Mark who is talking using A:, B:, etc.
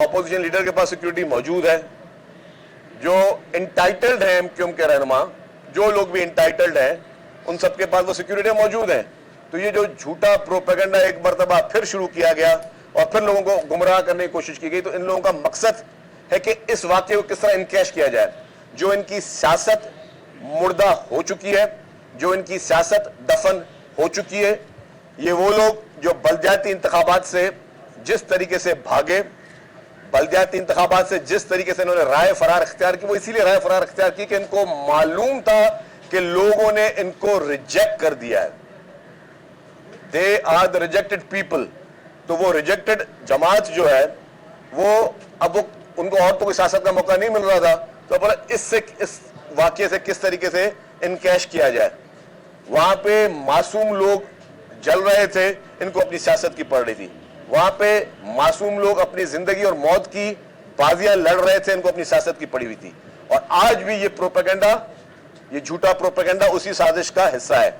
A: Opposition leader के पास security मौजूद है, जो इंटाइटल्ड हैं एमक्यूएम के रहनुमा, जो लोग भी इंटाइटल्ड हैं उन सबके पास वो सिक्योरिटी मौजूद है। तो ये जो झूठा प्रोपेगेंडा एक मरतबा फिर शुरू किया गया और फिर लोगों को गुमराह करने की कोशिश की गई, तो इन लोगों का मकसद है कि इस वाक़े को किस तरह इनकैश किया जाए। जो इनकी सियासत मुर्दा हो चुकी है, जो इनकी सियासत दफन हो चुकी है, ये वो लोग जो बलदियाती इंतखाबात से जिस तरीके से भागे, बलदियाती इंतखाबात से जिस तरीके से इन्होंने राय फरार इख्तियार की, वो इसीलिए राय फरार इख्तियार की कि इनको मालूम था कि लोगों ने इनको रिजेक्ट कर दिया है। They are the rejected people. तो वो रिजेक्टेड जमात जो है वो अब वो उनको औरतों की सियासत का मौका नहीं मिल रहा था, तो बोला इस वाकये से किस तरीके से इनकैश किया जाए। वहां पे मासूम लोग जल रहे थे, इनको अपनी सियासत की पड़ रही थी। वहां पे मासूम लोग अपनी जिंदगी और मौत की बाजियां लड़ रहे थे, इनको अपनी सियासत की पड़ी हुई थी। और आज भी ये प्रोपेगेंडा, ये झूठा प्रोपेगेंडा उसी साजिश का हिस्सा है।